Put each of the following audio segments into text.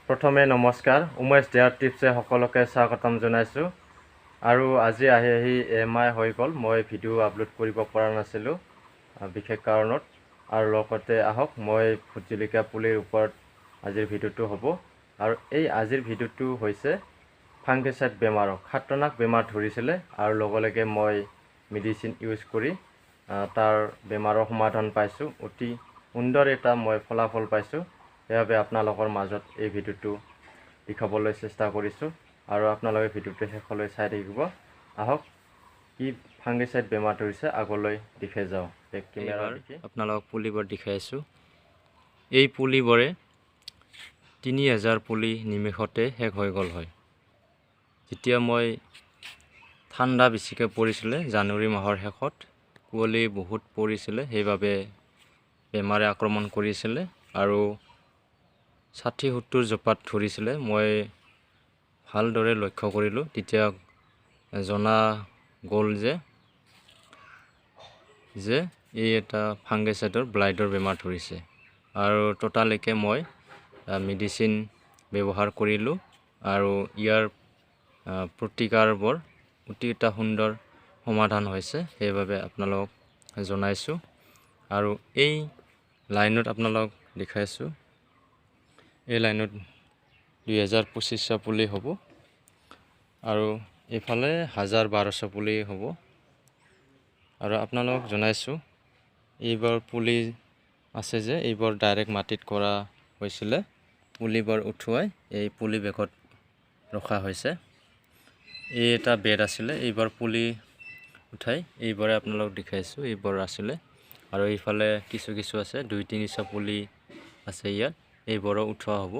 প্ৰথমে নমস্কাৰ উমেশ দেয়াৰ টিপছে সকলোকে স্বাগতম জনাইছোঁ আৰু আজি আহি এমাহ হৈ গ'ল মই ভিডিঅ' আপলোড কৰিব পৰা নাছিলোঁ বিশেষ কাৰণত আৰু লগতে আহক মই ভোট জলকীয়া পুলিৰ ওপৰত আজিৰ ভিডিঅ'টো হ'ব আৰু এই আজিৰ ভিডিঅ'টো হৈছে ফাংগিচাইড বেমাৰ খাতৰনাক বেমাৰ ধৰিছিলে আৰু লগে লগে মই মেডিচিন ইউজ কৰি তাৰ বেমাৰৰ সমাধান পাইছোঁ অতি সুন্দৰ এটা মই ফলাফল পাইছোঁ সেইবাবে আপোনালোকৰ মাজত এই ভিডিঅ'টো দেখাবলৈ চেষ্টা কৰিছোঁ আৰু আপোনালোকে ভিডিঅ'টো শেষলৈ চাই থাকিব আহক কি ফাংগিচাইড বেমাৰ ধৰিছে আগলৈ দেখে যাওঁ এক কেমেৰা দেখি আপোনালোকক পুলিবোৰ দেখাইছোঁ এই পুলিবোৰে 3000 পুলি নিমিষতে শেষ হৈ গ'ল হয় যেতিয়া মই ঠাণ্ডা বেছিকৈ পৰিছিলে জানুৱাৰী মাহৰ শেষত কুঁৱলী বহুত পৰিছিলে সেইবাবে বেমাৰে আক্ৰমণ কৰিছিলে আৰু 60-70 জোপাত ধৰিছিলে মই ভালদৰে লক্ষ্য কৰিলোঁ তেতিয়া জনা গ'ল যে এই এটা ফাংগিচাইডৰ ব্লাইটৰ বেমাৰ ধৰিছে আৰু টোটালিকে মই মেডিচিন ব্যৱহাৰ কৰিলোঁ আৰু ইয়াৰ প্ৰতিকাৰবোৰ অতি এটা সুন্দৰ সমাধান হৈছে সেইবাবে আপোনালোকক জনাইছোঁ আৰু এই লাইনত আপোনালোকক দেখাইছোঁ এই লাইনত 2025 পুলি হ'ব আৰু এইফালে 1000-1200 পুলি হ'ব আৰু আপোনালোকক জনাইছোঁ এইবোৰ পুলি আছে যে এইবোৰ ডাইৰেক্ট মাটিত কৰা হৈছিলে পুলিবোৰ উঠুৱাই এই পুলি বেগত ৰখা হৈছে এই এটা বেড আছিলে এইবোৰ পুলি উঠাই এইবোৰে আপোনালোকক দেখাইছোঁ এইবোৰ আছিলে আৰু এইফালে কিছু আছে 2-300 পুলি আছে ইয়াত এইবোৰো উঠোৱা হ'ব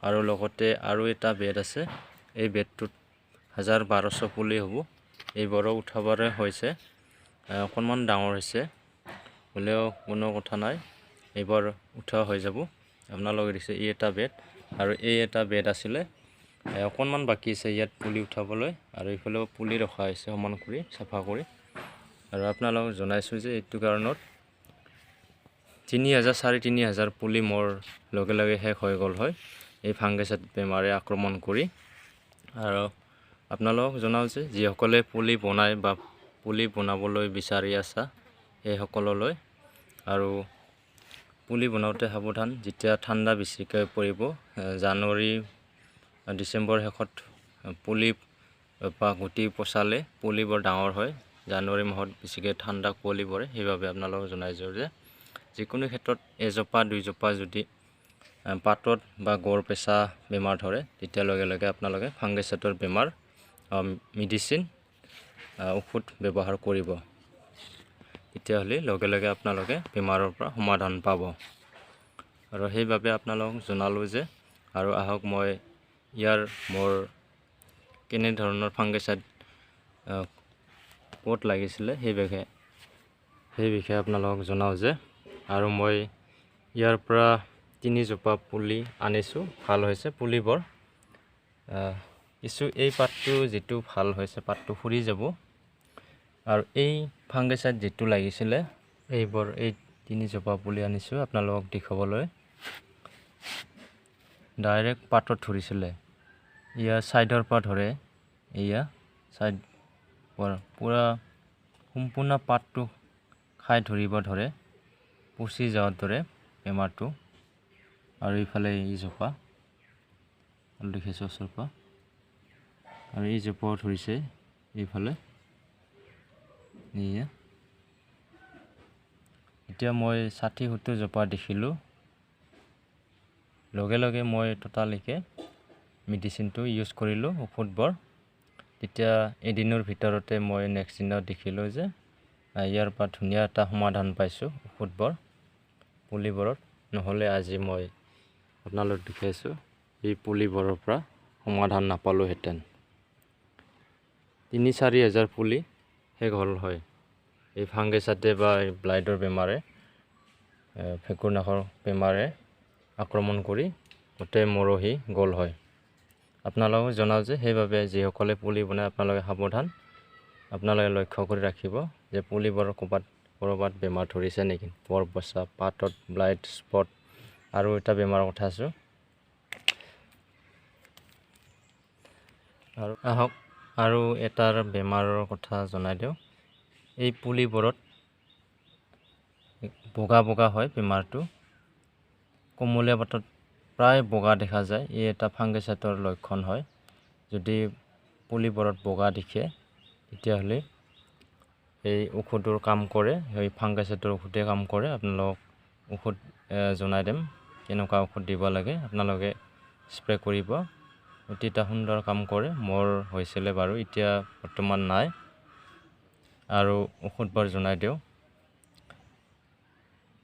আৰু লগতে আৰু এটা বেড আছে এই বেডটোত 1000-1200 পুলি হ'ব এইবোৰো উঠাবৰে হৈছে অকণমান ডাঙৰ হৈছে হ'লেও কোনো কথা নাই এইবোৰ উঠোৱা হৈ যাব আপোনালোকে দেখিছে এই এটা বেড আৰু এই এটা বেড আছিলে অকণমান বাকী আছে ইয়াত পুলি উঠাবলৈ আৰু এইফালেও পুলি ৰখা হৈছে সমান কৰি চাফা কৰি আৰু আপোনালোকক জনাইছোঁ যে এইটো কাৰণত 3000-3500 পুলি মোৰ লগে লগে শেষ হৈ গ'ল হয় এই ফাংগিচাইড বেমাৰে আক্ৰমণ কৰি আৰু আপোনালোকক জনাওঁ যে যিসকলে পুলি বনায় বা পুলি বনাবলৈ বিচাৰি আছা সেইসকললৈ আৰু পুলি বনাওঁতে সাৱধান যেতিয়া ঠাণ্ডা বেছিকৈ পৰিব জানুৱাৰী ডিচেম্বৰ শেষত পুলি বা গুটি পচালে পুলিবোৰ ডাঙৰ হয় জানুৱাৰী মাহত বেছিকৈ ঠাণ্ডা কুঁৱলী পৰে সেইবাবে আপোনালোকক জনাইছোঁ যে যিকোনো ক্ষেত্ৰত এজোপা দুইজোপা যদি পাতত বা গড় পেচা বেমাৰ ধৰে তেতিয়া লগে লগে আপোনালোকে ফাংগিচাইডৰ বেমাৰ মেডিচিন ঔষধ ব্যৱহাৰ কৰিব তেতিয়াহ'লে লগে লগে আপোনালোকে বেমাৰৰ পৰা সমাধান পাব আৰু সেইবাবে আপোনালোকক জনালোঁ যে আৰু আহক মই ইয়াৰ মোৰ কেনেধৰণৰ ফাংগিচাইড ক'ত লাগিছিলে সেই বিষয়ে আপোনালোকক জনাওঁ যে আৰু মই ইয়াৰ পৰা 3 জোপা পুলি আনিছোঁ ভাল হৈছে পুলিবোৰ কিছু এই পাতটো যিটো ভাল হৈছে পাতটো ফুৰি যাব আৰু এই ফাংগিচাইড যিটো লাগিছিলে এইবোৰ এই 3 জোপা পুলি আনিছোঁ আপোনালোকক দেখাবলৈ ডাইৰেক্ট পাতত ধৰিছিলে ইয়াৰ ছাইডৰ পৰা ধৰে এয়া ছাইড পুৰা সম্পূৰ্ণ পাতটো খাই ধৰিব ধৰে পচি যোৱাৰ দৰে বেমাৰটো আৰু এইফালে এই জোপা দেখিছোঁ ওচৰৰ পৰা আৰু এই জোপাও ধৰিছে এইফালে এয়া এতিয়া মই 60-70 জোপা দেখিলোঁ লগে লগে মই টোটালিকে মেডিচিনটো ইউজ কৰিলোঁ ঔষধবোৰ তেতিয়া এদিনৰ ভিতৰতে মই নেক্সট দিনত দেখিলোঁ যে ইয়াৰ পৰা ধুনীয়া এটা সমাধান পাইছোঁ ঔষধবোৰ পুলিবোৰত নহ'লে আজি মই আপোনালোক দেখাইছোঁ এই পুলিবোৰৰ পৰা সমাধান নাপালোঁহেঁতেন 3-4 হাজাৰ পুলি শেষ হ'ল হয় এই ফাংগিচাইডে বা এই ব্লাইটৰ বেমাৰে ভেঁকুৰনাশৰ বেমাৰে আক্ৰমণ কৰি গোটেই মৰহি গ'ল হয় আপোনালোকক জনাওঁ যে সেইবাবে যিসকলে পুলি বনায় আপোনালোকে সাৱধান আপোনালোকে লক্ষ্য কৰি ৰাখিব যে পুলিবোৰৰ ক'ৰবাত বেমাৰ ধৰিছে নেকি বৰ বচা পাতত ব্লাইট স্পট আৰু এটা বেমাৰৰ কথা আছোঁ আৰু আহক আৰু এটাৰ বেমাৰৰ কথা জনাই দিওঁ। এই পুলিবোৰত বগা বগা হয় বেমাৰটো, কোমলীয়া পাতত প্ৰায় বগা দেখা যায়। এই এটা ফাংগিচাইডৰ লক্ষণ হয়। যদি পুলিবোৰত বগা দেখে তেতিয়াহ'লে এই ঔষধৰ কাম কৰে, সেই ফাংগিচাইডৰ ঔষধে কাম কৰে। আপোনালোক ঔষধ জনাই দিম কেনেকুৱা ঔষধ দিব লাগে, আপোনালোকে স্প্ৰে কৰিব। অতি এটা সুন্দৰ কাম কৰে। মোৰ হৈছিলে বাৰু, এতিয়া বৰ্তমান নাই। আৰু ঔষধবোৰ জনাই দিওঁ।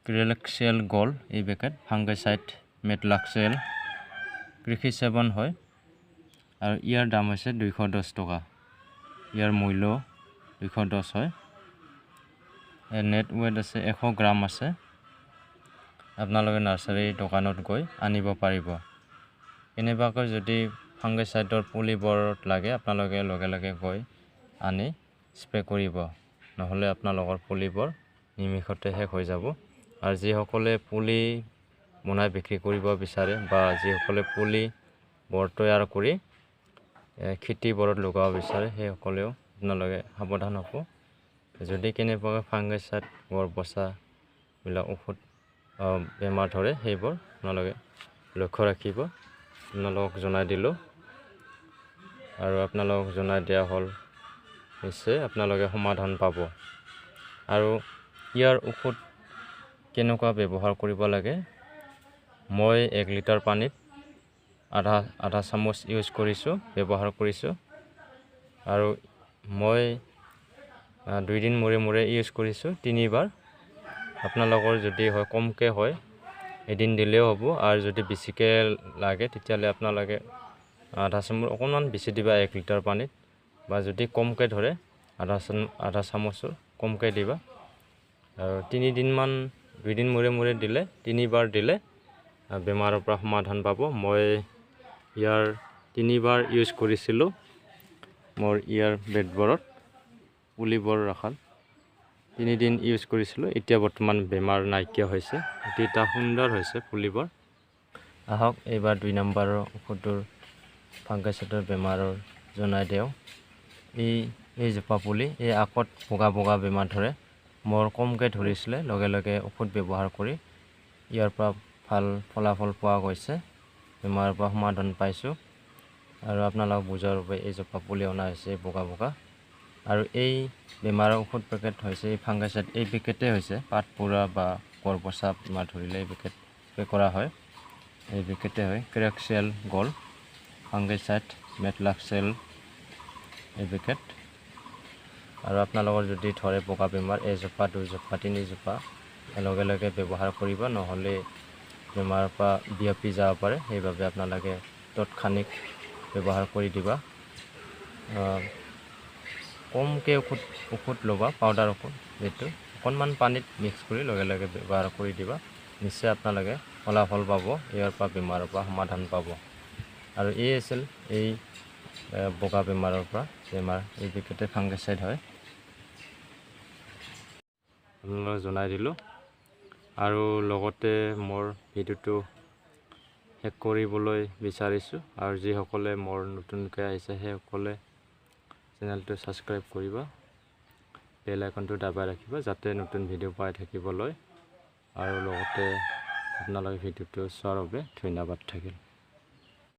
ক্ৰিলেক্সিয়েল গ'ল্ড এই পেকেট, ফাংগিচাইড মেটলাক্সেল কৃষি 7 হয় আৰু ইয়াৰ দাম হৈছে 210 টকা। ইয়াৰ মূল্য 210 হয়। নেট ৱেট আছে 100 গ্ৰাম আছে। আপোনালোকে নাৰ্চাৰী দোকানত গৈ আনিব পাৰিব। কেনেবাকৈ যদি ফাংগিচাইডৰ পুলিবোৰত লাগে আপোনালোকে লগে লগে গৈ আনি স্প্ৰে কৰিব, নহ'লে আপোনালোকৰ পুলিবোৰ নিমিষতে শেষ হৈ যাব। আৰু যিসকলে পুলি বনাই বিক্ৰী কৰিব বিচাৰে বা যিসকলে পুলি বৰ তৈয়াৰ কৰি খেতিবোৰত লগাব বিচাৰে সেইসকলেও আপোনালোকে সাৱধান হ'ব। যদি কেনেবাকৈ ফাংগিচাইড বৰপচাবিলাক ঔষধ বেমাৰ ধৰে সেইবোৰ আপোনালোকে লক্ষ্য ৰাখিব। আপোনালোকক জনাই দিলোঁ আৰু আপোনালোকক জনাই দিয়া হ'ল, নিশ্চয় আপোনালোকে সমাধান পাব। আৰু ইয়াৰ ঔষধ কেনেকুৱা ব্যৱহাৰ কৰিব লাগে, মই 1 লিটাৰ পানীত আধা চামুচ ব্যৱহাৰ কৰিছোঁ। আৰু মই 2 দিন মূৰে মূৰে ইউজ কৰিছোঁ 3 বাৰ। আপোনালোকৰ যদি হয় কমকৈ হয় এদিন দিলেও হ'ব, আৰু যদি বেছিকৈ লাগে তেতিয়াহ'লে আপোনালোকে আধা চামুচ অকণমান বেছি দিবা 1 লিটাৰ পানীত, বা যদি কমকৈ ধৰে আধা চামুচৰ কমকৈ দিবা। আৰু 2 দিন মূৰে মূৰে দিলে 3 বাৰ দিলে বেমাৰৰ পৰা সমাধান পাব। মই ইয়াৰ 3 বাৰ ইউজ কৰিছিলোঁ মোৰ ইয়াৰ বেডবোৰত পুলিবোৰ ৰখাত। 3 দিন ইউজ কৰিছিলোঁ, এতিয়া বৰ্তমান বেমাৰ নাইকিয়া হৈছে। এতিয়া সুন্দৰ হৈছে পুলিবোৰ। আহক এইবাৰ 2 নম্বৰৰ ঔষধৰ ফাংগিচাইডৰ বেমাৰৰ জনাই দিওঁ। এই জোপা পুলি এই আগত বগা বগা বেমাৰ ধৰে, মোৰ কমকৈ ধৰিছিলে, লগে লগে ঔষধ ব্যৱহাৰ কৰি ইয়াৰ পৰা ভাল ফলাফল পোৱা গৈছে, বেমাৰৰ পৰা সমাধান পাইছোঁ। আৰু আপোনালোক বুজাৰ বাবে এই জোপা পুলি অনা হৈছে বগা বগা। আৰু এই বেমাৰৰ ঔষধ পেকেট হৈছে এই ফাংগিচাইড, এই পেকেটেই হৈছে পাত পোৰা বা গৰপচা বেমাৰ ধৰিলে এই পেকেট স্প্ৰে কৰা হয়। এই পেকেটেই হয় ক্ৰিলেক্সিয়েল গ'ল্ড ফাংগিচাইড মেটলাক্সেল এই পেকেট। আৰু আপোনালোকৰ যদি ধৰে বগা বেমাৰ, এজোপা 2 জোপা 3 জোপা লগে লগে ব্যৱহাৰ কৰিব, নহ'লে বেমাৰৰ পৰা বিয়পি যাব পাৰে। সেইবাবে আপোনালোকে তৎক্ষণিক ব্যৱহাৰ কৰি দিবা। কমকৈ ঔষধ ল'বা, পাউডাৰ ঔষধ যিটো অকণমান পানীত মিক্স কৰি লগে লগে ব্যৱহাৰ কৰি দিবা। নিশ্চয় আপোনালোকে ফলাফল পাব, ইয়াৰ পৰা বেমাৰৰ পৰা সমাধান পাব। আৰু এই আছিল এই বগা বেমাৰৰ পৰা এই পেকেটে ফাংগিচাইড হয়, আপোনালোকক জনাই দিলোঁ। আৰু লগতে মোৰ ভিডিঅ'টো শেষ কৰিবলৈ বিচাৰিছোঁ। আৰু যিসকলে মোৰ নতুনকৈ আহিছে সেইসকলে চেনেলটো ছাবস্ক্ৰাইব কৰিব, বেল আইকনটো দাবাই ৰাখিব যাতে নতুন ভিডিঅ' পাই থাকিবলৈ। আৰু লগতে আপোনালোকে ভিডিঅ'টো চোৱাৰ বাবে ধন্যবাদ থাকিল।